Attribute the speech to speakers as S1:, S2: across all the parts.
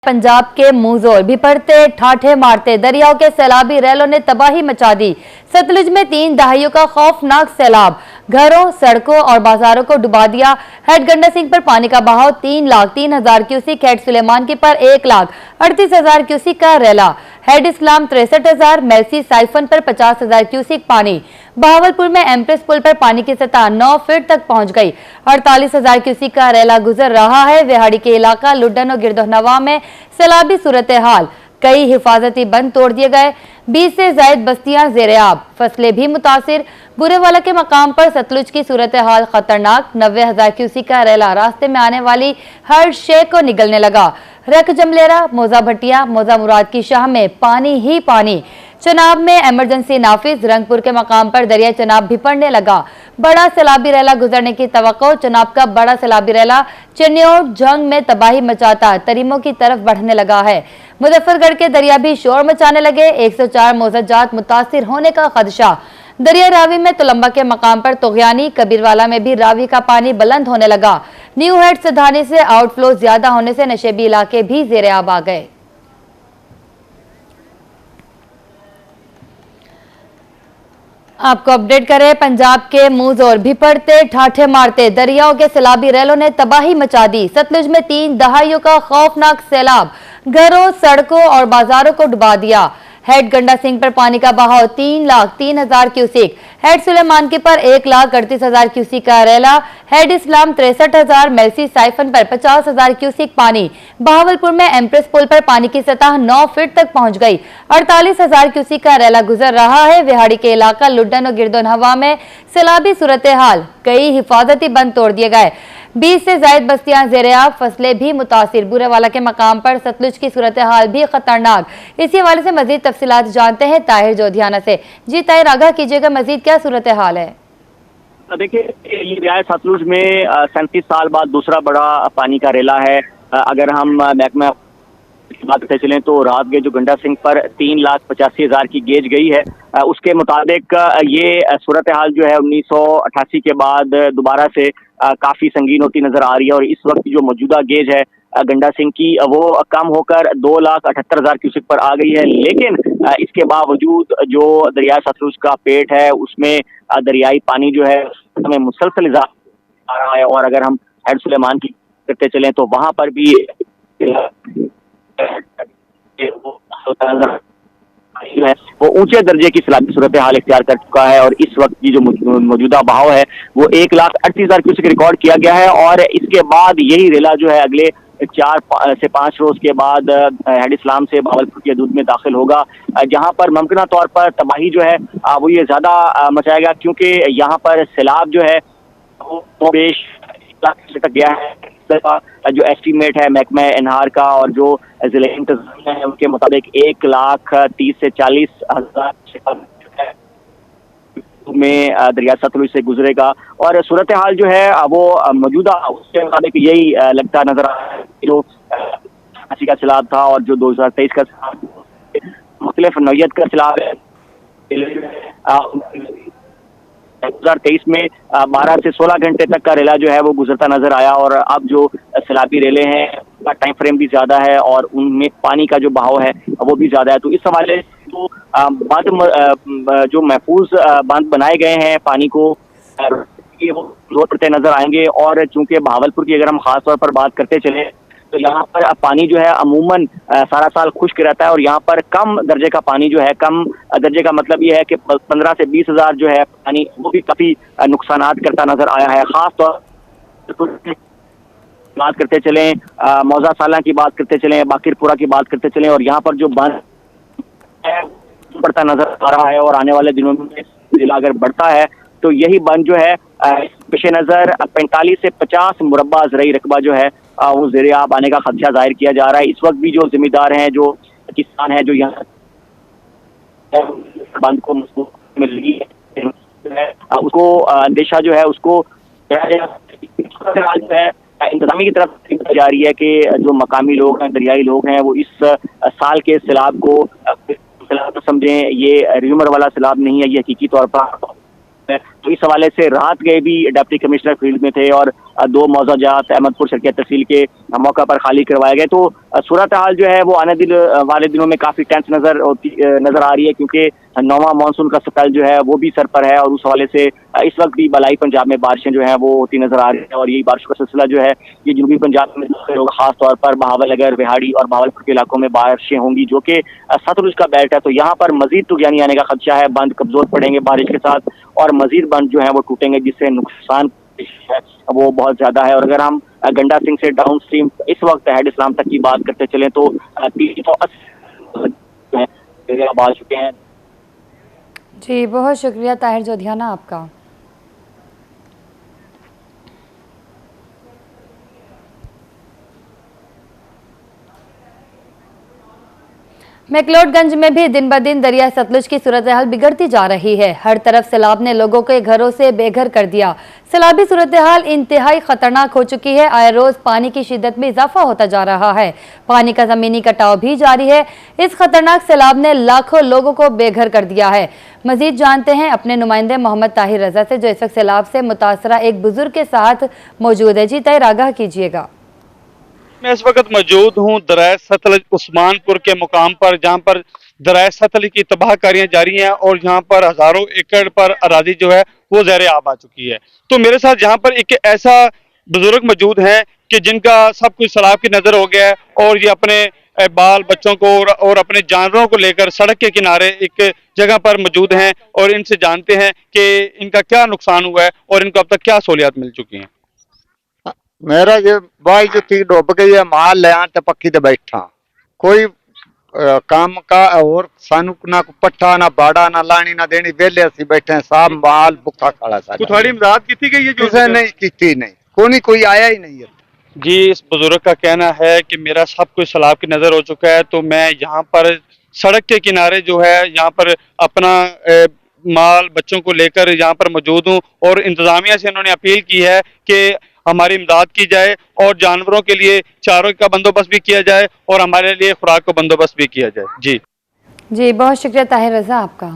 S1: पंजाब के मुंहजोर बिपरते ठाठे मारते दरियाओं के सैलाबी रैलों ने तबाही मचा दी। सतलुज में 3 दहाइयों का खौफनाक सैलाब घरों, सड़कों और बाजारों को डुबा दिया। हेड गंडा सिंह पर पानी का बहाव 3,03,000 क्यूसिक, हेड सुलेमान पर 1,38,000 क्यूसिक का रैला, हेड इस्लाम 63,000, मेलसी साइफन पर 50,000 क्यूसिक पानी। बहावलपुर में एम्प्रेस पुल पर पानी की सतह 9 फीट तक पहुंच गई। 48,000 क्यूसिक का रैला गुजर रहा है। विहाड़ी के इलाका लुड्डन और गिरदोहनवा में सैलाबी सूरत हाल, कई हिफाजती बंद तोड़ दिए गए। 20 से ज्यादा बस्तियां जेरेआब, फसलें भी मुतासिर। बुरेवाला के मकाम पर सतलुज की सूरत हाल खतरनाक। 90,000 क्यूसिक का रैला रास्ते में आने वाली हर शे को निगलने लगा। रख जमलेरा, मौजा भटिया, मौजा मुराद की शाह में पानी ही पानी। चनाब में इमरजेंसी नाफिज, रंगपुर के मकाम पर दरिया चनाब भी पड़ने लगा। बड़ा सैलाबी रैला गुजरने की तवक्को। चनाब का बड़ा सैलाबी रैला चन्योर जंग में तबाही मचाता तरीमों की तरफ बढ़ने लगा है। मुजफ्फरगढ़ के दरिया भी शोर मचाने लगे। 104 मौजाजात मुतासिर होने का खदशा। दरिया रावी में तुलंबा के मकाम पर तुगयानी, कबीरवाला में भी रावी का पानी बुलंद होने लगा। न्यू हेड सधानी से आउटफ्लो ज्यादा होने से नशेबी इलाके भी जेरेआब आ गए। आपको अपडेट करें, पंजाब के मुंहजोर बिपरते ठाठे मारते दरियाओं के सैलाबी रैलों ने तबाही मचा दी। सतलुज में 3 दहाइयों का खौफनाक सैलाब घरों, सड़कों और बाजारों को डुबा दिया। हेड गंडा सिंह पर पानी का बहाव 3,03,000 क्यूसिक, हेड सुलेमान पर 1,38,000 क्यूसिक का रैला, हेड इस्लाम 63,000, मेलसी साइफन पर 50,000 क्यूसिक पानी। बहावलपुर में एम्प्रेस पुल पर पानी की सतह 9 फीट तक पहुंच गई। 48,000 क्यूसिक का रैला गुजर रहा है। विहाड़ी के इलाका लुड्डन और गिरदोहनवा में सैलाबी सूरत हाल, कई हिफाजती बंद तोड़ दिए गए। 20 से ज्यादा बस्तियां जेरेआब, फसलें भी मुतासिर। बुरेवाला के मकाम पर सतलुज की सूरत हाल भी खतरनाक। इसी हवाले से मजीद तफसीलात जानते हैं ताहिर जोधियाना से। जी ताहिर, आगाह कीजिएगा, मजीद क्या सूरत हाल है?
S2: देखिए, ये रियायत सतलुज में 37 साल बाद दूसरा बड़ा पानी का रेला है। अगर हम महकमा की बात करते चलें तो रात गए जो गंडा सिंह पर 3,85,000 की गेज गई है। उसके मुताबिक ये सूरत हाल जो है 1988 के बाद दोबारा से काफी संगीन होती नजर आ रही है और इस वक्त जो मौजूदा गेज है गंडा सिंह की वो कम होकर 2,78,000 क्यूसिक पर आ गई है। लेकिन इसके बावजूद जो दरिया सतलुज का पेट है उसमें दरियाई पानी जो है उसमें मुसलसल इजाफा आ रहा है। और अगर हम हेड सुलेमान की करते चलें तो वहां पर भी वो ऊंचे दर्जे की सैलाबी सूरत हाल इख्तियार कर चुका है और इस वक्त की जो मौजूदा बहाव है वो 1,38,000 क्यूसिक रिकॉर्ड किया गया है। और इसके बाद यही रेला जो है अगले 4 से 5 रोज के बाद हेड इस्लाम से बहावलपुर की हदूद में दाखिल होगा, जहां पर मुमकिन तौर पर तबाही जो है वो ये ज्यादा मचाएगा, क्योंकि यहाँ पर सैलाब जो है वो बेश तक गया है। जो एस्टीमेट है महकमा एनहार का और जो जिले इंतजामिया है उनके मुताबिक 1,30,000 से 40,000 में दरिया सतलुज से गुजरेगा। और सूरत हाल जो है वो मौजूदा उसके मुताबिक यही लगता नजर आ रहा है। जो 80 का सैलाब था और जो 2023 का मुख्तलिफ नौयत का सैलाब है 2023 में 12 से 16 घंटे तक का रेला जो है वो गुजरता नजर आया। और अब जो सैलाबी रेले हैं उनका टाइम फ्रेम भी ज्यादा है और उनमें पानी का जो बहाव है वो भी ज्यादा है। तो इस हवाले से तो बांध जो महफूज बांध बनाए गए हैं पानी को वो जोर पड़ते नजर आएंगे। और चूंकि बहावलपुर की अगर हम खास तौर पर बात करते चले तो यहाँ पर पानी जो है अमूमन सारा साल खुश्क रहता है और यहाँ पर कम दर्जे का पानी जो है, कम दर्जे का मतलब ये है कि 15 से 20,000 जो है पानी वो भी काफी नुकसानात करता नजर आया है। खास तौर पर बात करते चलें, मौजा साला की बात करते चलें, बाकिरपुरा की बात करते चलें और यहाँ पर जो बांध बढ़ता नजर आ रहा है और आने वाले दिनों में जिला अगर बढ़ता है तो यही बंद जो है पेश नजर 45 से 50 मुरब्बा ज़रई रकबा जो है वो ज़ेरे-आब आने का खदशा जाहिर किया जा रहा है। इस वक्त भी जो जिम्मेदार हैं, जो किसान हैं, जो यहाँ बंद को मजबूत मिल रही है उसको अंदेशा जो है उसको जो है इंतजामी की तरफ जा रही है कि जो मकामी लोग हैं, दरियाई लोग हैं, वो इस साल के सैलाब को सैलाब समझें। ये र्यूमर वाला सैलाब नहीं है, ये हकीकी तौर पर तो इस हवाले से रात गए भी डिप्टी कमिश्नर फील्ड में थे और दो मौजाजात अहमदपुर शर्किया तहसील के मौका पर खाली करवाए गए। तो सूरत हाल जो है वो आने वाले दिनों में काफी टेंस नजर आ रही है, क्योंकि नौवां मानसून का स्पेल जो है वो भी सर पर है और उस हवाले से इस वक्त भी बलाई पंजाब में बारिशें जो है वो होती नजर आ रही है। और यही बारिश का सिलसिला जो है ये जनूबी पंजाब में होगा, खास तौर पर बहावलनगर, बिहाड़ी और भावलपुर के इलाकों में बारिशें होंगी जो कि सतलुज का बेल्ट है। तो यहाँ पर मजीद तुगयानी आने का खदशा है, बंद कमजोर पड़ेंगे बारिश के साथ और मजीद बंद जो है वो टूटेंगे, जिससे नुकसान है वो बहुत ज्यादा है। और अगर हम गंडा सिंह से डाउन स्ट्रीम इस वक्त हेड इस्लाम तक की बात करते चले तो 380 आ चुके हैं।
S1: जी बहुत शुक्रिया ताहिर जोधियाना आपका। मैक्लोडगंज में भी दिन ब दिन दरिया सतलुज की सूरत हाल बिगड़ती जा रही है। हर तरफ सैलाब ने लोगों के घरों से बेघर कर दिया। सैलाबी सूरत हाल इंतहाई खतरनाक हो चुकी है। आए रोज पानी की शिद्दत में इजाफा होता जा रहा है। पानी का जमीनी कटाव भी जारी है। इस खतरनाक सैलाब ने लाखों लोगों को बेघर कर दिया है। मजीद जानते हैं अपने नुमाइंदे मोहम्मद ताहिर रजा से, जो इस वक्त सैलाब से मुतासरा एक बुजुर्ग के साथ मौजूद है। जी ताहिर, आगाह कीजिएगा।
S3: मैं इस वक्त मौजूद हूँ दरिया सतलुज उस्मानपुर के मुकाम पर, जहाँ पर दरिया सतलुज की तबाहकारियां जारी हैं और यहाँ पर हजारों एकड़ पर अराजी जो है वो ज़ेर आब आ चुकी है। तो मेरे साथ यहाँ पर एक ऐसा बुजुर्ग मौजूद है कि जिनका सब कुछ सैलाब की नजर हो गया है और ये अपने बाल बच्चों को और अपने जानवरों को लेकर सड़क के किनारे एक जगह पर मौजूद हैं और इनसे जानते हैं कि इनका क्या नुकसान हुआ है और इनको अब तक क्या सहूलियात मिल चुकी हैं।
S4: मेरा ये बाई जो थी डूब गई है, माल ले आते पक्की ते बैठा कोई काम का और सानू ना पट्ठा ना बाड़ा ना लानी ना देनी, वेले असी बैठे हैं, साहब माल भुखा खड़ा सारा।
S3: थोड़ी इमदाद की गई है
S4: जो नहीं की नहीं, कोई आया ही नहीं है।
S3: जी, इस बुजुर्ग का कहना है कि मेरा सब कुछ सैलाब की नजर हो चुका है, तो मैं यहाँ पर सड़क के किनारे जो है यहाँ पर अपना माल बच्चों को लेकर यहाँ पर मौजूद हूँ और इंतजामिया से इन्होंने अपील की है कि हमारी इमदाद की जाए और जानवरों के लिए चारों का बंदोबस्त भी किया जाए और हमारे लिए खुराक का बंदोबस्त भी किया जाए। जी
S1: बहुत शुक्रिया ताहिर रजा आपका।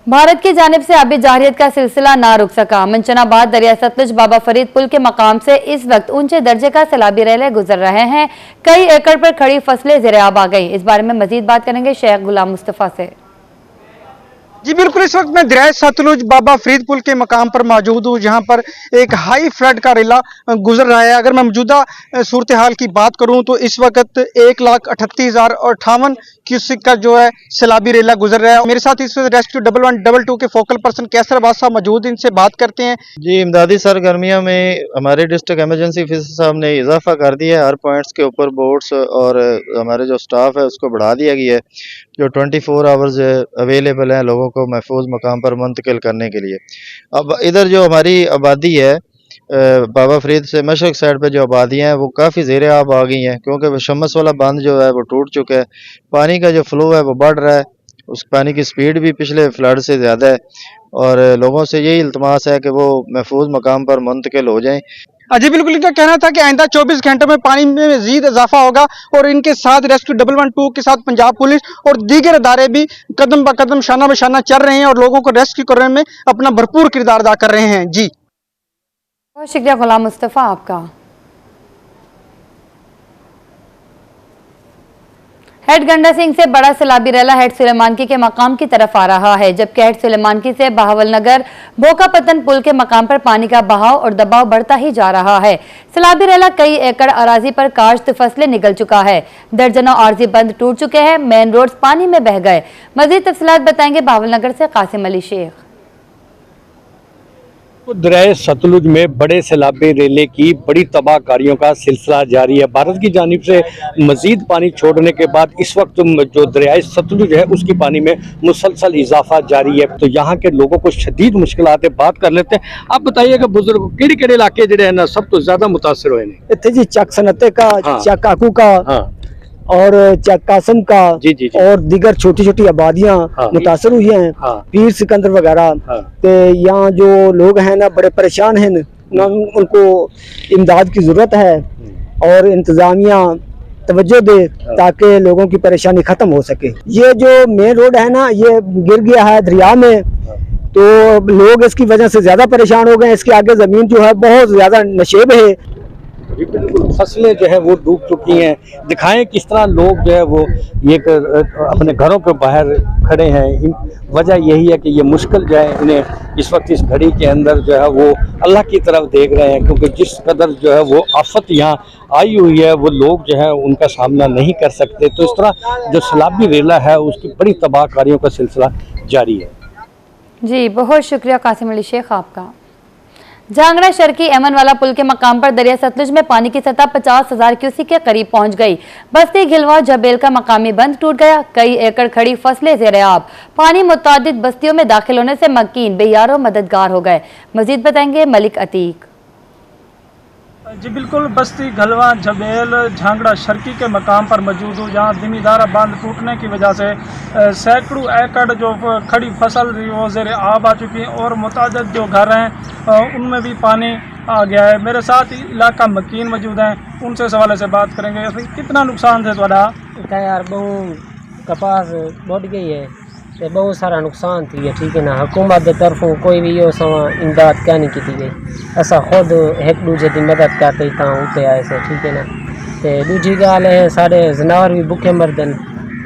S1: भारत की जानिब से आबी जारियत का सिलसिला ना रुक सका। मंचनाबाद दरिया सतलुज बाबा फरीद पुल के मकाम से इस वक्त ऊंचे दर्जे का सैलाबी रैले गुजर रहे हैं। कई एकड़ पर खड़ी फसलें ज़ेर आब आ गई। इस बारे में मजीद बात करेंगे शेख गुलाम मुस्तफ़ा से।
S5: जी बिल्कुल, इस वक्त मैं दरिया सतलुज बाबा फरीद पुल के मकाम पर मौजूद हूँ, जहाँ पर एक हाई फ्लड का रेला गुजर रहा है। अगर मैं मौजूदा सूरत हाल की बात करूँ तो इस वक्त 1,38,058 क्यूसिक का जो है सैलाबी रेला गुजर रहा है। मेरे साथ इस रेस्क्यू 1112 के फोकल पर्सन कैसर बादशाह मौजूद, इनसे बात करते हैं।
S6: जी, इमदादी सरगर्मियों में हमारे डिस्ट्रिक्ट इमरजेंसी ऑफिसर साहब ने इजाफा कर दिया है। हर पॉइंट्स के ऊपर बोट्स और हमारे जो स्टाफ है उसको बढ़ा दिया गया है, जो 24 आवर्स अवेलेबल हैं लोगों को महफूज मकाम पर मुंतकिल करने के लिए। अब इधर जो हमारी आबादी है बाबा फरीद से मशरक साइड पे जो आबादियाँ हैं वो काफ़ी ज़ेर आब आ गई हैं, क्योंकि शमस वाला बंद जो है वो टूट चुका है। पानी का जो फ्लो है वो बढ़ रहा है, उस पानी की स्पीड भी पिछले फ्लड से ज़्यादा है और लोगों से यही इल्तमास है कि वो महफूज मकाम पर मुंतकिल हो जाएँ।
S5: जी बिल्कुल, इनका कहना था कि आइंदा 24 घंटों में पानी में मजीद इजाफा होगा और इनके साथ रेस्क्यू 112 के साथ पंजाब पुलिस और दीगर अदारे भी कदम ब कदम शाना बशाना चल रहे हैं और लोगों को रेस्क्यू करने में अपना भरपूर किरदार अदा कर रहे हैं। जी
S1: बहुत शुक्रिया गुलाम मुस्तफ़ा आपका। हेड गंडा सिंह से बड़ा सैलाबी रैला हेड सुलेमानकी के मकाम की तरफ आ रहा है, जबकि हेड सुलेमानकी से बहावलनगर भोकापतन पुल के मकाम पर पानी का बहाव और दबाव बढ़ता ही जा रहा है। सैलाबी रैला कई एकड़ अराजी पर काश्त फसलें निकल चुका है। दर्जनों आरजी बंद टूट चुके हैं। मेन रोड्स पानी में बह गए। मजीद तफसीलात बताएंगे बहावलनगर से कासिम अली शेख।
S7: दरिया सतलुज में बड़े सैलाबी रेले की बड़ी तबाहकारियों का सिलसिला जारी है। भारत की जानिब से मजीद पानी छोड़ने के बाद इस वक्त जो दरिया सतलुज है उसकी पानी में मुसलसल इजाफा जारी है, तो यहाँ के लोगों को शदीद मुश्किलात है। बात कर लेते हैं, आप बताइएगा बुजुर्ग केड़े इलाके जो है ना सब तो ज्यादा मुतासर हुए हैं?
S8: इतने जी चक सनते का,
S7: हाँ।
S8: चक काकू का,
S7: हाँ।
S8: और चक कासम का,
S7: जी।
S8: और दीगर छोटी छोटी आबादियां मुतासर हुई हैं।
S7: हाँ।
S8: पीर सिकंदर वगैरह। तो यहाँ जो लोग हैं ना बड़े परेशान हैं, उनको इमदाद की जरूरत है और इंतजामिया तवज्जो दे ताकि लोगों की परेशानी खत्म हो सके। ये जो मेन रोड है ना, ये गिर गया है दरिया में, तो लोग इसकी वजह से ज्यादा परेशान हो गए। इसके आगे जमीन जो है बहुत ज्यादा नशेब है।
S7: फसलें जो है वो डूब चुकी हैं। दिखाएं किस तरह लोग जो है वो ये अपने घरों के बाहर खड़े हैं। वजह यही है कि ये मुश्किल जो है इन्हें इस वक्त इस घड़ी के अंदर जो है वो अल्लाह की तरफ देख रहे हैं, क्योंकि जिस कदर जो है वो आफत यहाँ आई हुई है वो लोग जो है उनका सामना नहीं कर सकते। तो इस तरह जो सैलाबी रेला है उसकी बड़ी तबाहकारियों का सिलसिला जारी है।
S1: जी बहुत शुक्रिया कासिम अली शेख आपका। झांगड़ा शर्की एमनवाला पुल के मकाम पर दरिया सतलुज में पानी की सतह 50,000 क्यूसेक के करीब पहुंच गई। बस्ती घिलवा जबेल का मकामी बंद टूट गया। कई एकड़ खड़ी फसलें ज़ेर-ए-आब। पानी मुतादिद बस्तियों में दाखिल होने से मक्कीन बेयारो मददगार हो गए। मजीद बताएंगे मलिक अतीक।
S9: जी बिल्कुल, बस्ती घलवा जबेल झांगड़ा शर्की के मकाम पर मौजूद हूँ, जहाँ दिमीदारा बांध टूटने की वजह से सैकड़ों एकड़ जो खड़ी फसल वो ज़ेर आब आ चुकी हैं और मुतादिद जो घर हैं उनमें भी पानी आ गया है। मेरे साथ इलाका मकीन मौजूद हैं, उनसे इस हवाले से बात करेंगे। कितना नुकसान है थोड़ा?
S10: यार बहु कपास बढ़ गई है, तो बहुत सारा नुकसान थी है, ठीक है ना। हुकूमत की तरफों कोई भी यो सवा इमदाद क्या नहीं की गई। असा खुद एक दूजे की मदद करते था उते आए से, ठीक है ना। तो दूजी गाल है साढ़े जनावर भी भुखे मरदन।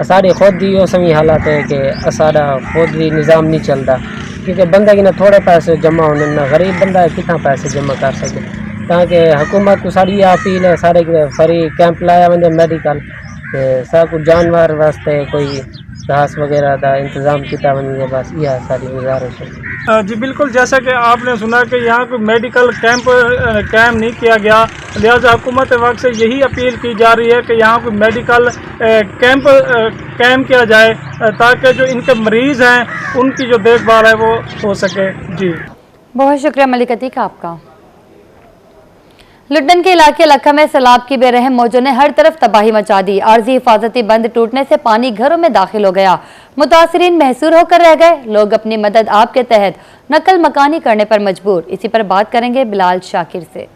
S10: साढ़े खुद ही यो सवी हालात है कि साढ़ा खुद भी निज़ाम नहीं चलता, क्योंकि बंदा की ना थोड़े पैसे जमा होने ना गरीब बंदा कितना पैसे जमा कर सके। ताकि हुकूमत को साड़ी अपील है सारे फ्री कैंप लाया वंदे मेडिकल सब कुछ जानवर वास्ते कोई घास वगैरह का इंतजाम किया वञे, बस यह सारी गुजारिश है।
S9: जी बिल्कुल, जैसा कि आपने सुना कि यहाँ कोई मेडिकल कैंप कायम नहीं किया गया, लिहाजा हुकूमत वक्त से यही अपील की जा रही है कि यहाँ कोई मेडिकल कैंप कायम किया जाए ताकि जो इनके मरीज़ हैं उनकी जो देखभाल है वो हो सके। जी
S1: बहुत शुक्रिया मलिक अतीक आपका। लुड्डन के इलाके लखा में सैलाब की बेरहम मौजों ने हर तरफ तबाही मचा दी। आर्जी हिफाजती बंद टूटने से पानी घरों में दाखिल हो गया। मुतासरीन महसूर होकर रह गए। लोग अपनी मदद आप के तहत नकल मकानी करने पर मजबूर। इसी पर बात करेंगे बिलाल शाकिर से।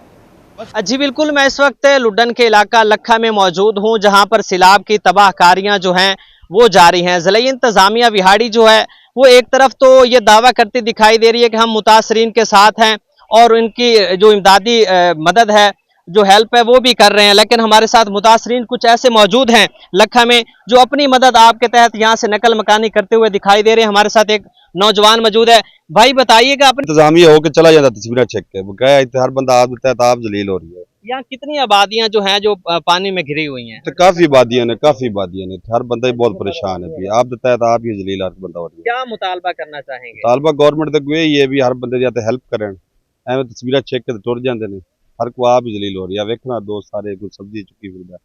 S11: जी बिल्कुल, मैं इस वक्त लुड्डन के इलाका लखा में मौजूद हूँ, जहाँ पर सैलाब की तबाहकारियाँ जो हैं वो जारी हैं। ज़िला इंतज़ामिया विहाड़ी जो है वो एक तरफ तो ये दावा करती दिखाई दे रही है कि हम मुतासरीन के साथ हैं और इनकी जो इमदादी मदद है, जो हेल्प है वो भी कर रहे हैं, लेकिन हमारे साथ मुतासरीन कुछ ऐसे मौजूद हैं लखा में जो अपनी मदद आपके तहत यहाँ से नकल मकानी करते हुए दिखाई दे रहे हैं। हमारे साथ एक नौजवान मौजूद है। भाई बताइएगा, अपने
S12: इंतजामिया होकर चला जाता तस्वीरें चेक के गया, हर बंदा आप तहत आप जलील हो रही है।
S11: यहाँ कितनी आबादियाँ जो हैं जो पानी में घिरी हुई हैं?
S12: तो काफी आबादियां ने हर बंदा ही बहुत परेशान है। आप तहत आप ही जलील हर बंदा हो रही है।
S11: क्या मुतालबा करना चाहेंगे?
S12: तालबा गवर्नमेंट तक ये भी हर बंदे जाते हेल्प करें, एवं तस्वीरें चेक के टुर जाते हैं। हर को आप ही जलील हो रही है। वेखना दोस्त सारे कोई सब्जी चुकी फिर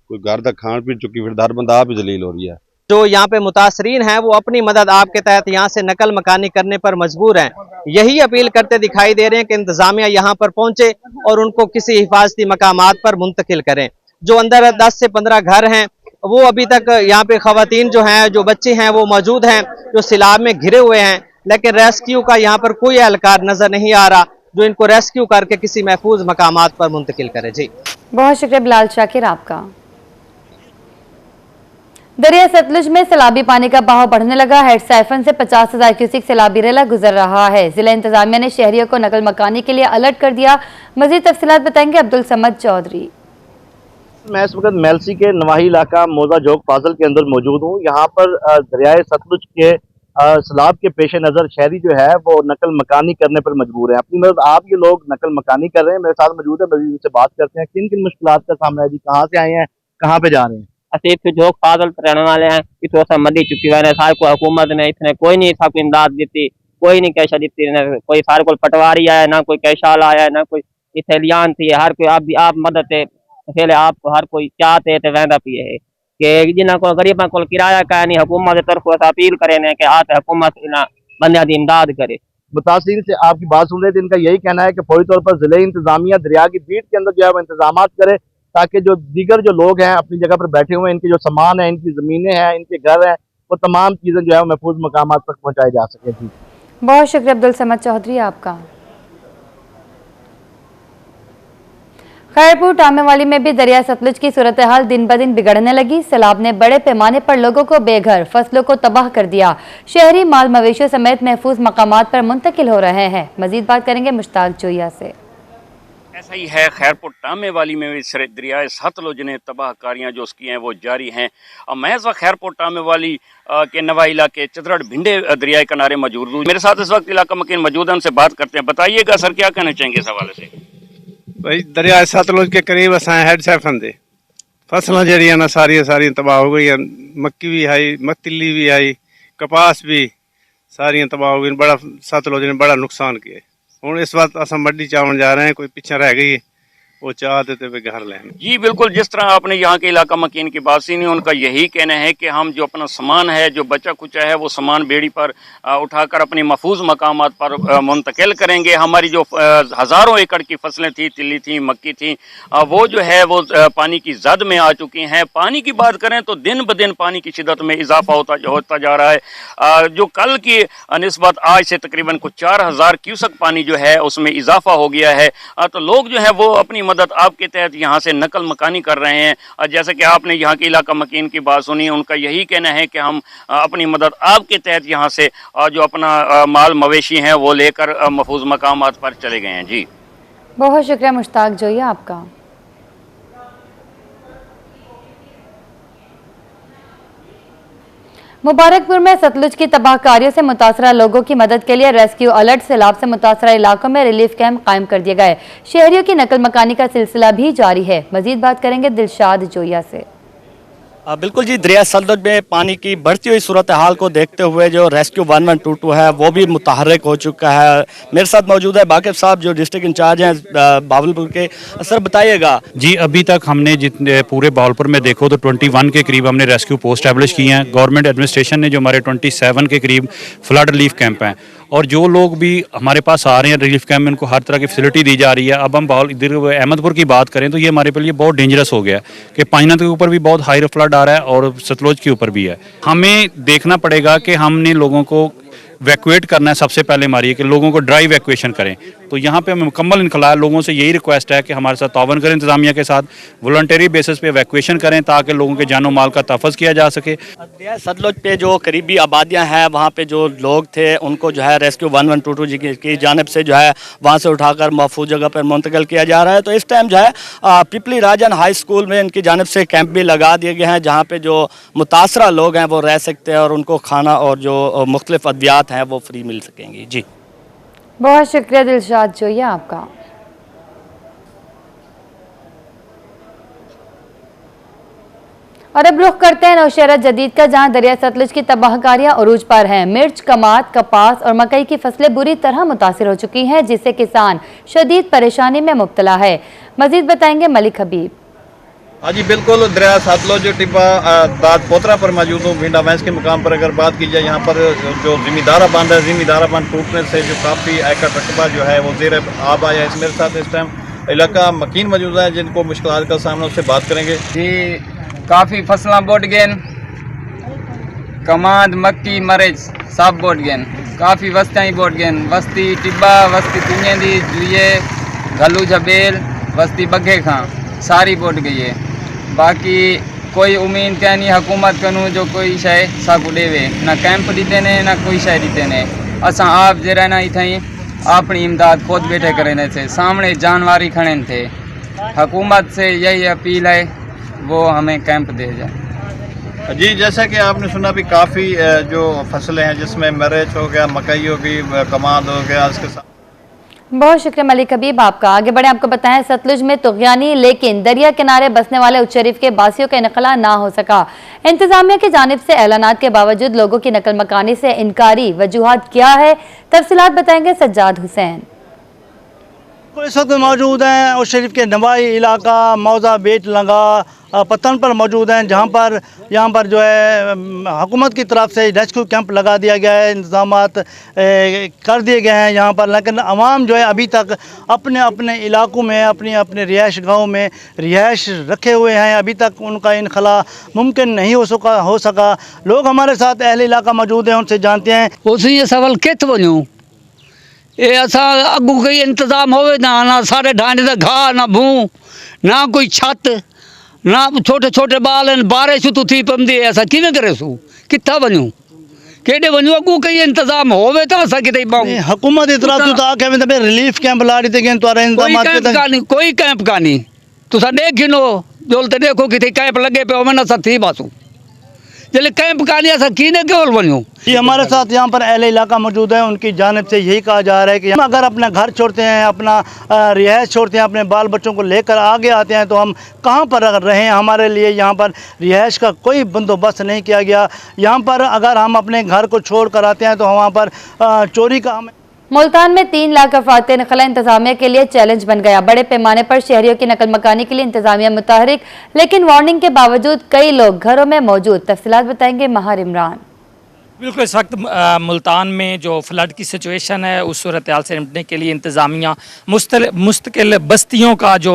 S12: कोई घर का खान पीन चुकी फिर हर बंदा आप ही जलील हो रही है।
S11: जो यहाँ पे मुतासरीन हैं वो अपनी मदद आपके तहत यहाँ से नकल मकानी करने पर मजबूर हैं। यही अपील करते दिखाई दे रहे हैं कि इंतजामिया यहाँ पर पहुंचे और उनको किसी हिफाजती मकामात पर मुंतकिल करें। जो अंदर 10 से 15 घर हैं वो अभी तक यहाँ पे खवातीन जो हैं, जो बच्चे हैं वो मौजूद हैं जो सैलाब में घिरे हुए हैं, लेकिन रेस्क्यू का यहाँ पर कोई एहलकार नजर नहीं आ रहा जो इनको रेस्क्यू करके किसी महफूज मकामात पर मुंतकिल करे। जी
S1: बहुत शुक्रिया बिलाल शाकिर आपका। दरिया सतलुज में सैलाबी पानी का बहाव बढ़ने लगा। हेड साइफन से 50,000 क्यूसेक सैलाबी रेला गुजर रहा है। जिला इंतजामिया ने शहरियों को नकल मकानी के लिए अलर्ट कर दिया। मजीद तफसीलात बताएंगे अब्दुल समद चौधरी।
S13: मैं इस वक्त मेलसी के नवाही इलाका मोजा जोग फाजल के अंदर मौजूद हूँ। यहाँ पर दरियाए सतलुज के सैलाब के पेश नज़र शहरी जो है वो नकल मकानी करने पर मजबूर है। अपनी मदद आप ये लोग नकल मकानी कर रहे हैं। मेरे साथ मौजूद है, मजीद से बात करते हैं किन किन मुश्किलात का सामना है जी, कहाँ से आए हैं, कहाँ पे जा रहे हैं?
S14: असं इतने जोग फाजल रहने वाले हैं, इतो असा मदी चुकी हुए हैं। सारे को हुकूमत ने इतने कोई नहीं था कोई इमदाद दी, कोई नहीं कैशा दी, कोई सारे को पटवारी आया ना कोई कैशाल आया ना कोई इथेलियान थी। हर कोई आप मदद है पहले आप हर कोई चाहते थे वहदा पिए है कि जिन्हों को गरीबों को किराया का नहीं, हुकूमत की तरफ से अपील करें कि आते हुकूमत बंदे की इमदाद करे।
S13: मुतासिर से आपकी बात सुन रहे थे, इनका यही कहना है कि फौरी तौर पर जिले इंतजामिया दरिया की बीट के अंदर जो है वो इंतजाम करे ताकि जो दीगर जो लोग हैं अपनी जगह पर बैठे हुए हैं, इनके जो सामान है, इनकी ज़मीनें हैं, इनके घर हैं, वो तमाम चीज़ें जो है महफूज मकामात तक पहुँचाई जा सके। थी
S1: बहुत शुक्रिया अब्दुल समद चौधरी आपका। खैरपुर टामेवाली में भी दरिया सतलुज की सूरत हाल दिन ब दिन बिगड़ने लगी। सैलाब ने बड़े पैमाने पर लोगों को बेघर, फसलों को तबाह कर दिया। शहरी माल मवेशियों समेत महफूज मकामात पर मुंतकिल हो रहे हैं। मजीद बात करेंगे मुश्ताक जोया से।
S15: ऐसा ही है खैरपुर टामेवाली में भी दरियाए सतलुज ने तबाहकारियाँ जो उसकी हैं वो जारी हैं। और मैं इस वक्त खैरपुर टामेवाली के नवा इलाके चतरड़ भिंडे दरियाए किनारे मौजूद हूँ। मेरे साथ इस वक्त इलाका मकीन मौजूद है, उनसे बात करते हैं। बताइएगा सर, क्या कहना चाहेंगे इस हवाले से?
S16: भाई दरिया सतलुज के करीब असा हेड सैफन दे फसलों जड़ियाँ ना सारिया तबाह हो गई। मक्की भी आई, तिल्ली भी आई, कपास भी सारिया तबाह हो गई। बड़ा सतलुज ने बड़ा नुकसान किया। हूँ इस वक्त अस मंडी चावन जा रहे हैं, कोई पीछे रह गई वो चाह देते वे घर लें।
S15: जी बिल्कुल, जिस तरह आपने यहाँ के इलाका मकीन की बात सुनी, उनका यही कहना है कि हम जो अपना सामान है, जो बचा कुचा है, वो सामान बेड़ी पर उठाकर अपनी महफूज मकामात पर मुंतकिल करेंगे। हमारी जो हज़ारों एकड़ की फसलें थी, तिल्ली थी, मक्की थी, वो जो है वो पानी की जद में आ चुकी हैं। पानी की बात करें तो दिन ब दिन पानी की शिदत में इजाफा होता जा रहा है। जो कल की निस्बत आज से तकरीबन कुछ 4000 क्यूसेक पानी जो है उसमें इजाफा हो गया है। तो लोग जो है वो अपनी मदद आपके तहत यहाँ से नकल मकानी कर रहे हैं। जैसे कि आपने यहाँ के इलाका मकीन की बात सुनी, उनका यही कहना है कि हम अपनी मदद आपके तहत यहाँ से जो अपना माल मवेशी हैं वो लेकर महफूज मकामात पर चले गए हैं। जी
S1: बहुत शुक्रिया मुश्ताक जोया आपका। मुबारकपुर में सतलुज की तबाहकारियों से मुतासरा लोगों की मदद के लिए रेस्क्यू अलर्ट, सैलाब से मुतासरा इलाकों में रिलीफ कैंप कायम कर दिए गए। शहरियों की नकल मकानी का सिलसिला भी जारी है। मजीद बात करेंगे दिलशाद जोया से।
S17: बिल्कुल जी, दरिया सतलुज में पानी की बढ़ती हुई सूरत हाल को देखते हुए जो रेस्क्यू 1122 है वो भी मुतहर्रिक हो चुका है। मेरे साथ मौजूद है बाकिब साहब जो डिस्ट्रिक्ट इंचार्ज हैं बावलपुर के। सर बताइएगा।
S18: जी अभी तक हमने जितने पूरे बावलपुर में देखो तो 21 के करीब हमने रेस्क्यू पोस्ट एस्टैब्लिश किए हैं। गवर्नमेंट एडमिनिस्ट्रेशन ने जो हमारे 27 के करीब फ्लड रिलीफ कैंप हैं, और जो लोग भी हमारे पास आ रहे हैं रिलीफ कैंप में उनको हर तरह की फैसिलिटी दी जा रही है। अब हम इधर अहमदपुर की बात करें तो ये हमारे लिए बहुत डेंजरस हो गया है कि पानीनाथ के ऊपर भी बहुत हाई फ्लड आ रहा है और सतलुज के ऊपर भी है। हमें देखना पड़ेगा कि हमने लोगों को वैक्यूएट करना है। सबसे पहले हमारी कि लोगों को ड्राई वैक्यूएशन करें। तो यहाँ पे हमें मुकम्मल इनखला लोगों से यही रिक्वेस्ट है कि हमारे साथ तावन करें, इंतजामिया के साथ वॉलंटरी बेसिस पे वैक्यूएशन करें ताकि लोगों के जानो माल का तहफ़्फ़ुज़ किया जा सके।
S17: सतलुज पे जो करीबी आबादियाँ हैं वहाँ पे जो लोग थे उनको जो है रेस्क्यू 1122 जी की जानिब से जो है वहाँ से उठाकर महफूज जगह पर मुंतकिल किया जा रहा है। तो इस टाइम जो है पिपली राजन हाई स्कूल में इनकी जानिब से कैंप भी लगा दिए गए हैं जहाँ पे जो मुतासरा लोग हैं वो रह सकते हैं और उनको खाना और जो मुख्तलिफ अद्वियात हैं वो फ्री मिल सकेंगी। जी
S1: बहुत शुक्रिया दिलशाद जोया आपका। और अब रुख करते हैं नौशहरा जदीद का, जहां दरिया सतलुज की तबाहकारियां उरूज पर हैं। मिर्च, कमात, कपास और मकई की फसलें बुरी तरह मुतासिर हो चुकी हैं, जिससे किसान शदीद परेशानी में मुब्तला है। मजीद बताएंगे मलिक हबीब।
S6: हाँ जी बिल्कुल, दरिया सतलुज टिब्बा दाद पोतरा पर मौजूद हूँ। भिंडा भैंस के मुकाम पर अगर बात की जाए, यहाँ पर जो ज़िमीदारा बांध है, ज़िमीदारा बांध टूटने से जो काफ़ी एकड़ रकबा जो है वो ज़ेर आब आया है। मेरे साथ इस टाइम इलाका मकीन मौजूद है जिनको मुश्किलात का सामना, उससे बात करेंगे।
S19: जी काफ़ी फसलां बोट गए, कमाद, मक्की, मरच सब बोट गए। काफ़ी वस्तियाँ ही बोट गए, वस्ती टिब्बा, वस्ती तुंगे दी जुए, घलू झबेल, वस्ती बगे खां सारी बोट गई है। बाकी कोई उम्मीद क्या नहीं हुकूमत कनू जो कोई शय साकू देवे, ना कैंप दीते ने ना कोई शय दीते ने। असा आप जरा ना इथाई अपनी इमदाद खुद बैठे करें थे, सामने जानवर ही खड़े थे। हुकूमत से यही अपील है वो हमें कैंप दे जाए।
S6: जी जैसा कि आपने सुना भी काफ़ी जो फसलें हैं जिसमें मरच हो गया, मकई हो गई, कमाद हो गया, इसके साथ।
S1: बहुत शुक्रिया मलिक हबीब आपका। आगे बढ़े, आपको बताएं सतलुज में तुग़यानी लेकिन दरिया किनारे बसने वाले उच्च शरीफ के बासियों का इनखला ना हो सका। इंतजामिया की जानिब से ऐलानात के बावजूद लोगों की नकल मकानी से इनकारी वजूहात क्या है, तफसीलात बताएंगे सज्जाद हुसैन।
S20: इस वक्त मौजूद हैं उस शरीफ के नवाई इलाका मौजा बेट लंगा पतन पर मौजूद हैं, जहाँ पर जो है हुकूमत की तरफ से रेस्क्यू कैंप लगा दिया गया है, इंतजामात कर दिए गए हैं यहाँ पर। लेकिन आवाम जो है अभी तक अपने अपने इलाकों में अपने अपने रिहाइश गाँव में रिहाइश रखे हुए हैं। अभी तक उनका इनखला मुमकिन नहीं हो सका। लोग हमारे साथ अहले इलाका मौजूद हैं, उनसे जानते हैं।
S21: उसी ये सवाल कित वनूँ ये असा अगू कोई इंतजाम होवे ना सारे ढांडे दा घा ना भू ना कोई छत ना छोटे छोटे बाल आहिनि बारिश तू थी पवंदी असां कीअं करेसूं किथां वञूं केॾे वञूं अॻू कई इंतज़ाम होवे त असां किथे पऊं
S20: हुकूमत जी तरफ तो आके में तबे रिलीफ कैंप लाड़ी ते गन तो
S21: कोई कैंप कान्हे तुसां ॾेखिनो जोल ते देखो किथे कैंप लगे पे वञ असां थी पासूं जल्दी कैंप कान्हे असां कीअं केवल वञूं।
S20: जी हमारे साथ यहाँ पर अहले इलाका मौजूद है, उनकी जानिब से यही कहा जा रहा है कि हम अगर अपना घर छोड़ते हैं, अपना रिहाइश छोड़ते हैं, अपने बाल बच्चों को लेकर आगे आते हैं तो हम कहाँ पर अगर रहें। हमारे लिए यहाँ पर रिहाइश का कोई बंदोबस्त नहीं किया गया। यहाँ पर अगर हम अपने घर को छोड़ कर आते हैं तो वहाँ पर चोरी का हमें
S1: मुल्तान में 3 लाख अफराद नखला इंतजामिया के लिए चैलेंज बन गया। बड़े पैमाने पर शहरियों की नकल मकानी के लिए इंतजामिया मुतहरिक, लेकिन वार्निंग के बावजूद कई लोग घरों में मौजूद। तफसीलात बताएंगे महार इमरान।
S2: बिल्कुल इस वक्त मुल्तान में जो फ्लड की सिचुएशन है उस सूरत हाल से निपटने के लिए इंतज़ामिया मुस्तकिल बस्तियों का जो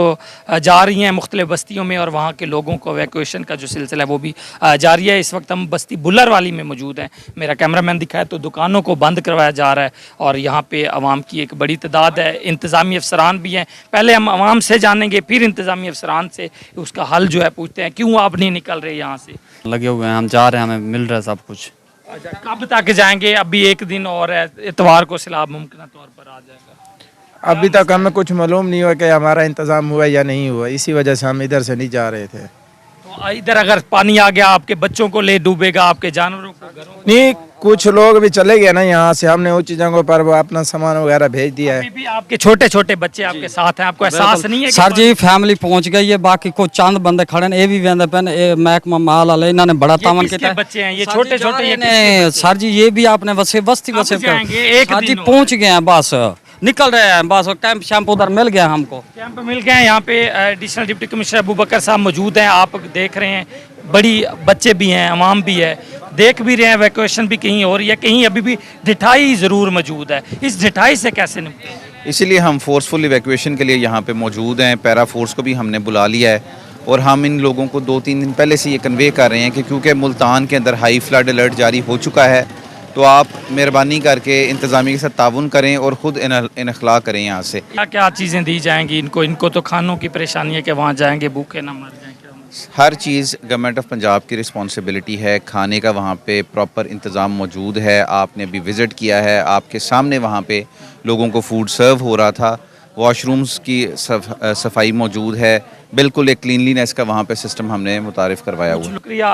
S2: जा रही हैं मुख्तलिफ बस्तियों में और वहाँ के लोगों को एवैक्यूएशन का जो सिलसिला है वो भी जारी है। इस वक्त हम बस्ती बुल्लर वाली में मौजूद हैं। मेरा कैमरामैन दिखाए तो दुकानों को बंद करवाया जा रहा है और यहाँ पे आवाम की एक बड़ी तादाद है। इंतज़ामी अफसरान भी हैं। पहले हम आवाम से जानेंगे फिर इंतज़ामी अफसरान से उसका हल जो है पूछते हैं। क्यों आप नहीं निकल रहे यहाँ से?
S22: लगे हुए हैं, हम जा रहे हैं, हमें मिल रहा है सब कुछ।
S2: अच्छा, कब तक जाएंगे? अभी एक दिन और है, इतवार को सैलाब मुमकिन तौर पर आ जाएगा।
S23: अभी तक हमें कुछ मालूम नहीं हुआ कि हमारा इंतज़ाम हुआ या नहीं हुआ, इसी वजह से हम इधर से नहीं जा रहे थे।
S2: तो इधर अगर पानी आ गया आपके बच्चों को ले डूबेगा, आपके जानवरों को घरों
S23: नहीं, कुछ लोग भी चले गए ना यहाँ से। हमने ऊंची जगहों पर वो अपना सामान वगैरह भेज दिया है।
S2: भी आपके छोटे छोटे बच्चे आपके साथ हैं, आपको एहसास नहीं है?
S22: सर जी फैमिली पहुंच गई है, बाकी को चंद बंदे खड़े ने, ये भी वेंदे पे ए महकमा माल वाले इन्होंने बड़ा तावन किया।
S2: बच्चे हैं ये छोटे छोटे?
S22: सर जी ये भी आपने बस्ती सर जी पहुंच गए हैं, बस निकल रहे हैं, बस कैंप शैम्प उधर मिल गया हमको।
S2: कैंप मिल गए हैं। यहाँ पे एडिशनल डिप्टी कमिश्नर अबू बकर साहब मौजूद हैं। आप देख रहे हैं बड़ी बच्चे भी हैं, अवाम भी है, देख भी रहे हैं वैक्यूएशन भी कहीं हो रही है, कहीं अभी भी ढिठाई ज़रूर मौजूद है। इस ढिठाई से कैसे निपटें?
S24: इसीलिए हम फोर्सफुल इवैक्यूएशन के लिए यहाँ पे मौजूद हैं। पैरा फोर्स को भी हमने बुला लिया है और हम इन लोगों को 2-3 दिन पहले से ये कन्वे कर रहे हैं कि क्योंकि मुल्तान के अंदर हाई फ्लड अलर्ट जारी हो चुका है तो आप मेहरबानी करके इंतज़ामिया के साथ ताउन करें और ख़ुद इनखला करें। यहाँ से
S2: क्या क्या चीज़ें दी जाएंगी इनको? तो खानों की परेशानी है कि वहाँ जाएंगे भूखे ना मर जाएं।
S24: हर चीज़ गवर्नमेंट ऑफ पंजाब की रिस्पॉन्सिबिलिटी है। खाने का वहाँ पे प्रॉपर इंतज़ाम मौजूद है। आपने अभी विज़िट किया है, आपके सामने वहाँ पे लोगों को फूड सर्व हो रहा था। वॉशरूम्स की सफाई मौजूद है, बिल्कुल एक क्लीनलीनेस का वहाँ पे सिस्टम हमने मुतारिफ करवाया हुआ है।
S2: शुक्रिया।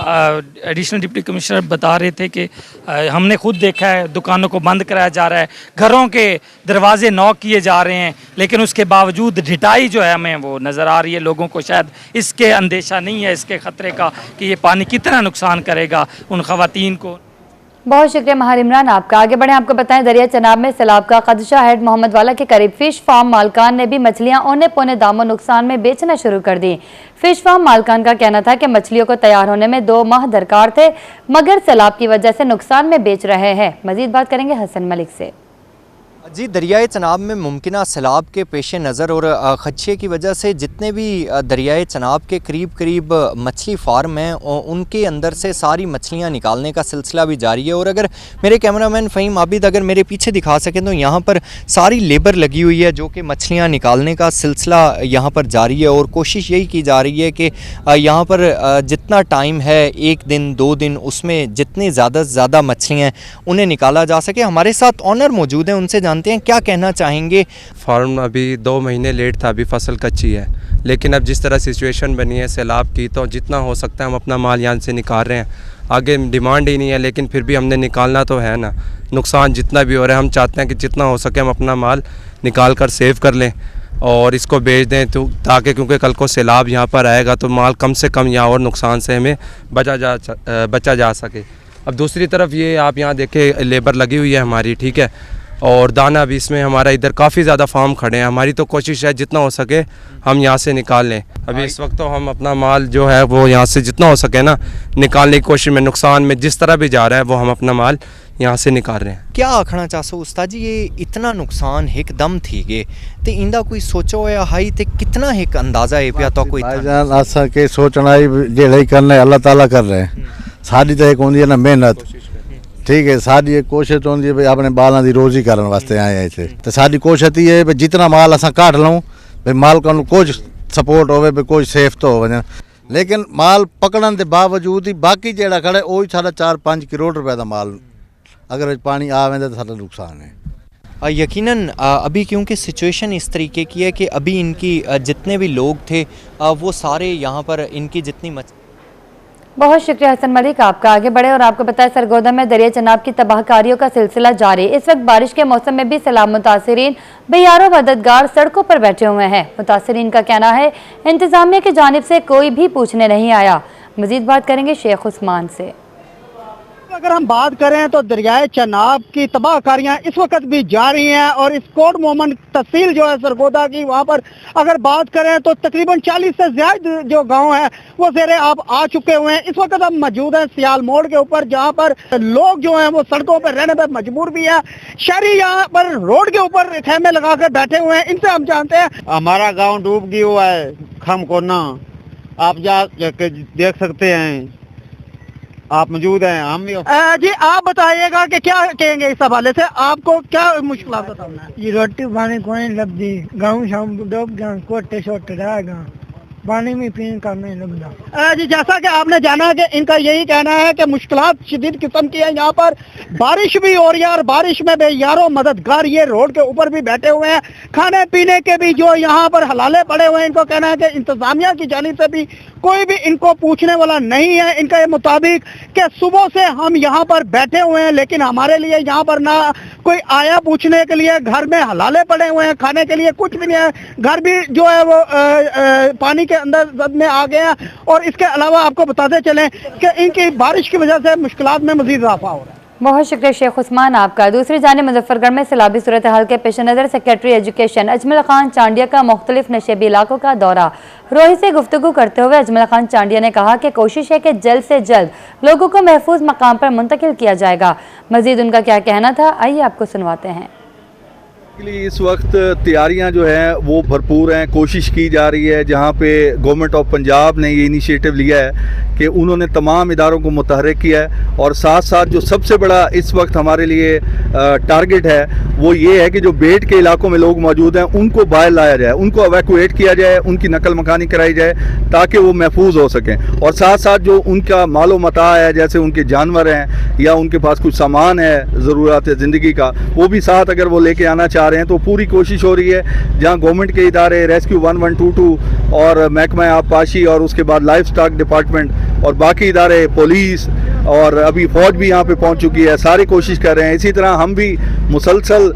S2: एडिशनल डिप्टी कमिश्नर बता रहे थे कि हमने खुद देखा है दुकानों को बंद कराया जा रहा है, घरों के दरवाजे नॉक किए जा रहे हैं, लेकिन उसके बावजूद ढिठाई जो है हमें वो नज़र आ रही है। लोगों को शायद इसके अंदेशा नहीं है, इसके ख़तरे का कि ये पानी कितना नुकसान करेगा उन ख़वातीन को।
S1: बहुत शुक्रिया महार इमरान आपका। आगे बढ़े आपको बताएं दरिया चनाब में सैलाब का खदशा। हेड मोहम्मद वाला के करीब फिश फार्म मालकान ने भी मछलियां औने पौने दामों नुकसान में बेचना शुरू कर दी। फिश फार्म मालकान का कहना था कि मछलियों को तैयार होने में 2 माह दरकार थे, मगर सैलाब की वजह से नुकसान में बेच रहे हैं। मजीद बात करेंगे हसन मलिक से।
S25: जी दरियाए चनाब में मुमकिन सैलाब के पेश नज़र और खदशे की वजह से जितने भी दरियाए चनाब के करीब मछली फार्म हैं उनके अंदर से सारी मछलियां निकालने का सिलसिला भी जारी है। और अगर मेरे कैमरामैन फ़हीम आबिद अगर मेरे पीछे दिखा सकें तो यहाँ पर सारी लेबर लगी हुई है जो कि मछलियाँ निकालने का सिलसिला यहाँ पर जारी है। और कोशिश यही की जा रही है कि यहाँ पर जितना टाइम है 1 दिन 2 दिन उसमें जितनी ज़्यादा से ज़्यादा मछलियाँ उन्हें निकाला जा सके। हमारे साथ ऑनर मौजूद हैं, उनसे जानते हैं क्या कहना चाहेंगे।
S26: फार्म अभी 2 महीने लेट था, अभी फसल कच्ची है, लेकिन अब जिस तरह सिचुएशन बनी है सैलाब की तो जितना हो सकता है हम अपना माल यहाँ से निकाल रहे हैं। आगे डिमांड ही नहीं है लेकिन फिर भी हमने निकालना तो है ना। नुकसान जितना भी हो रहा है हम चाहते हैं कि जितना हो सके हम अपना माल निकाल कर सेव कर लें और इसको बेच दें तो ताकि क्योंकि कल को सैलाब यहाँ पर आएगा तो माल कम से कम यहाँ और नुकसान से हमें बचा जा सके। अब दूसरी तरफ ये आप यहाँ देखें लेबर लगी हुई है हमारी, ठीक है, और दाना भी इसमें हमारा इधर काफ़ी ज़्यादा फार्म खड़े हैं। हमारी तो कोशिश है जितना हो सके हम यहाँ से निकाल लें। अभी इस वक्त तो हम अपना माल जो है वो यहाँ से जितना हो सके ना निकालने की कोशिश में, नुकसान में जिस तरह भी जा रहा है वो हम अपना माल यहाँ से निकाल रहे हैं।
S25: क्या आखना चाहो उस्ताद जी, ये इतना नुकसान एकदम थी गए तो इंदा कोई सोचो है हाई ते कितना एक अंदाज़ा है पिया तो कोई
S27: असा के सोचना जे करना अल्लाह ताला कर रहे हैं। साड़ी तो एक होंदी है ना मेहनत, ठीक है, साड़ी एक कोशिश होंदी है भाई अपने बालों की रोजी करने वास्ते आए हैं इतने तो साड़ी कोशिश ये है जितना माल असा काट लूँ भाई माल का कुछ सपोर्ट होवे भी कोई सेफ तो हो। लेकिन माल पकड़न के बावजूद ही बाकी जेड़ा खड़ा है वही साढ़ा 4-5 करोड़ रुपए का माल अगर पानी आवे तो सारा नुकसान है।
S25: यकीनन अभी क्योंकि सिचुएशन इस तरीके की है कि अभी इनकी जितने भी लोग थे वो सारे यहाँ पर इनकी जितनी
S1: बहुत शुक्रिया हसन मलिक, आपका। आगे बढ़े और आपको बताया सरगोदा में दरिया चनाब की तबाहकारियों का सिलसिला जारी। इस वक्त बारिश के मौसम में भी सैलाब मुतासरीन बेयारो मददगार सड़कों पर बैठे हुए हैं। मुतासरीन का कहना है इंतजामिया की जानिब से कोई भी पूछने नहीं आया। मजीद बात करेंगे शेख उस्मान से।
S3: अगर हम बात करें तो दरियाए चनाब की तबाहकारियां इस वक्त भी जारी हैं और इस कोट मोहम्मद तहसील जो है सरगोदा की, वहां पर अगर बात करें तो तकरीबन 40 से ज्यादा जो गांव है वो ज़ेरे आब आ चुके हुए हैं। इस वक्त हम मौजूद हैं सियाल मोड़ के ऊपर, जहां पर लोग जो हैं वो सड़कों पर रहने पर मजबूर भी है। शहरी यहाँ पर रोड के ऊपर खेमे लगा कर बैठे हुए हैं। इनसे हम जानते हैं।
S4: हमारा गाँव डूब गया हुआ है, खमकोना, आप जा देख सकते हैं, आप मौजूद हैं। हम
S3: जी आप बताइएगा कि क्या कहेंगे इस हवाले से, आपको क्या मुश्किल है?
S5: ये रोटी पानी कोई लभदी, गाँव शाम डूब गया, कोटे छोटे रह गए, पानी में पीने का नहीं लगता।
S3: जी जैसा कि आपने जाना कि इनका यही कहना है कि मुश्किलात शदीद किस्म की है। यहाँ पर बारिश भी हो रही है और बारिश में भी यारों मददगार ये रोड के ऊपर भी बैठे हुए हैं। खाने पीने के भी जो यहाँ पर हलाले पड़े हुए हैं। इनको कहना है कि इंतजामिया की जानिब से भी कोई भी इनको पूछने वाला नहीं है। इनका ये मुताबिक कि सुबह से हम यहाँ पर बैठे हुए हैं लेकिन हमारे लिए यहाँ पर ना कोई आया पूछने के लिए। घर में हलाले पड़े हुए हैं, खाने के लिए कुछ भी नहीं है। घर भी जो है वो पानी के अंदर जद में आ गए हैं। और इसके अलावा आपको बताते चलें कि इनकी बारिश की वजह से मुश्किलात में मजीद इजाफा हो रहा है।
S1: बहुत शुक्रिया शेख उस्मान आपका। दूसरी जानिब मुजफ्फरगढ़ में सैलाबी सूरत हाल के पेश नज़र सेक्रेटरी एजुकेशन अजमल खान चांडिया का मुख्तलिफ नशेबी इलाकों का दौरा। रोही से गुफ्तगू करते हुए अजमल खान चांडिया ने कहा कि कोशिश है कि जल्द से जल्द लोगों को महफूज मकाम पर मुंतकिल किया जाएगा। मजीद उनका क्या कहना था, आइए आपको सुनवाते हैं।
S7: इस वक्त तैयारियां जो हैं वो भरपूर हैं, कोशिश की जा रही है। जहां पे गवर्नमेंट ऑफ पंजाब ने ये इनिशिएटिव लिया है कि उन्होंने तमाम इदारों को मुतहर्रिक किया है और साथ साथ जो सबसे बड़ा इस वक्त हमारे लिए टारगेट है वो ये है कि जो बेट के इलाकों में लोग मौजूद हैं उनको बाहर लाया जाए, उनको एवैक्यूएट किया जाए, उनकी नकल मकानी कराई जाए ताकि वो महफूज हो सकें। और साथ साथ जो उनका मालो मता है, जैसे उनके जानवर हैं या उनके पास कुछ सामान है ज़रूरत ज़िंदगी का, वो भी साथ अगर वो लेके आना चाह रहे हैं तो पूरी कोशिश हो रही है। जहां गवर्नमेंट के इदारे रेस्क्यू 1122 और महकमा आबपाशी और उसके बाद लाइफ स्टॉक डिपार्टमेंट और बाकी इदारे, पुलिस और अभी फौज भी यहाँ पे पहुँच चुकी है, सारी कोशिश कर रहे हैं। इसी तरह हम भी मुसलसल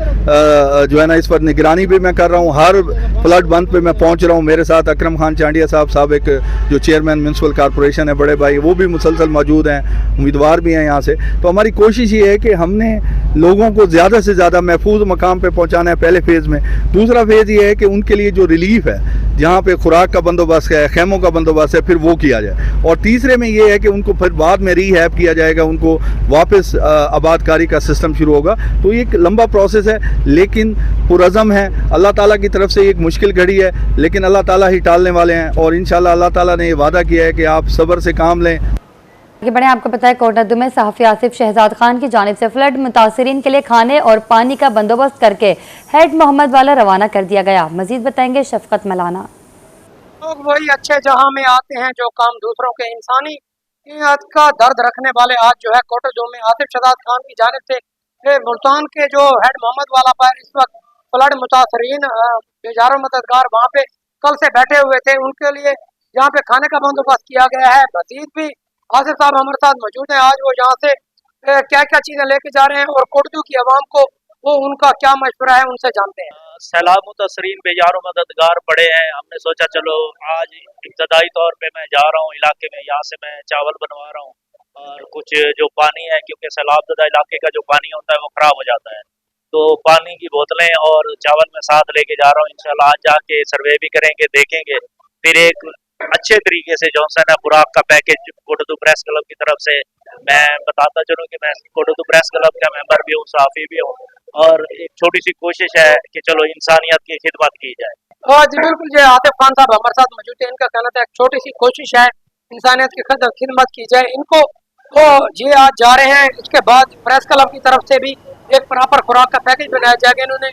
S7: जो है ना इस पर निगरानी भी मैं कर रहा हूँ। हर फ्लड बंद पे मैं पहुँच रहा हूँ। मेरे साथ अकरम खान चांडिया साहब एक जो चेयरमैन म्यूनसिपल कॉरपोरेशन है बड़े भाई, वो भी मुसलसल मौजूद हैं, उम्मीदवार भी हैं यहाँ से। तो हमारी कोशिश ये है कि हमने लोगों को ज़्यादा से ज़्यादा महफूज मकाम पे पहुँचाना है पहले फेज़ में। दूसरा फेज़ ये है कि उनके लिए जो रिलीफ है, जहाँ पे खुराक का बंदोबस्त है, खेमों का बंदोबस्त है, फिर वो किया जाए। और तीसरे में ये है कि उनको फिर बाद में रीहैब किया जाएगा, उनको वापस आबादकारी का सिस्टम शुरू होगा। तो ये एक लंबा प्रोसेस है लेकिन पुरज़म है। अल्लाह ताला की तरफ से एक मुश्किल घड़ी है लेकिन अल्लाह ताला ही टालने वाले हैं और इंशाल्लाह अल्लाह ताला ने ये वादा किया है कि आप सब्र से काम लें।
S1: आगे बढ़े, आपको पता है कोटनदू में सहाफ़ी आसिफ शहजाद खान की जानिब से फ्लड मुतासरीन के लिए खाने और पानी का बंदोबस्त करके हेड मोहम्मद वाला रवाना कर दिया गया। मजीद बताएंगे शफकत मलाना।
S8: लोग वही अच्छे जहां में आते हैं जो काम दूसरों के इंसानी का दर्द रखने वाले आज जो है कोटनदू में आसिफ शहजाद खान की जानिब से मुल्तान के जो हेड मोहम्मद वाला पर इस वक्त फ्लड मुतासरीन बेजारों मददगार वहाँ पे कल से बैठे हुए थे, उनके लिए यहाँ पे खाने का बंदोबस्त किया गया है। मजीद भी आसिफ साहब हमारे साथ मौजूद हैं। आज वो यहाँ से क्या क्या चीजें लेके जा रहे हैं और कोटनदू की आवाम को वो उनका क्या मशवरा है, उनसे जानते हैं।
S9: सैलाब मुतासरीन बेजारों मददगार पड़े हैं। हमने सोचा चलो आज इब्तदाई तौर पे मैं जा रहा हूँ इलाके में, यहाँ से मैं चावल बनवा रहा हूँ और कुछ जो पानी है, क्योंकि सैलाबज़दा इलाके का जो पानी होता है वो ख़राब हो जाता है, तो पानी की बोतलें और चावल मैं साथ लेके जा रहा हूँ। इंशाल्लाह आज जाके सर्वे भी करेंगे, देखेंगे, फिर एक अच्छे तरीके से जो है ना खुराक का पैकेज कोटनदू प्रेस क्लब की तरफ से मैं बताता चलूँ कि मैं कोटनदू प्रेस क्लब का मेंबर भी हूँ, सहाफ़ी भी हूँ और एक छोटी सी कोशिश है कि चलो इंसानियत की खिदमत की जाए।
S8: जी बिल्कुल, जो आसिफ खान साहब हमारे साथ मौजूद है, इनका कहना था एक छोटी सी कोशिश है इंसानियत की खिदमत की जाए। इनको वो ये आज जा रहे हैं, इसके बाद प्रेस क्लब की तरफ से भी एक प्रॉपर खुराक का पैकेज बनाया जाएगा। इन्होंने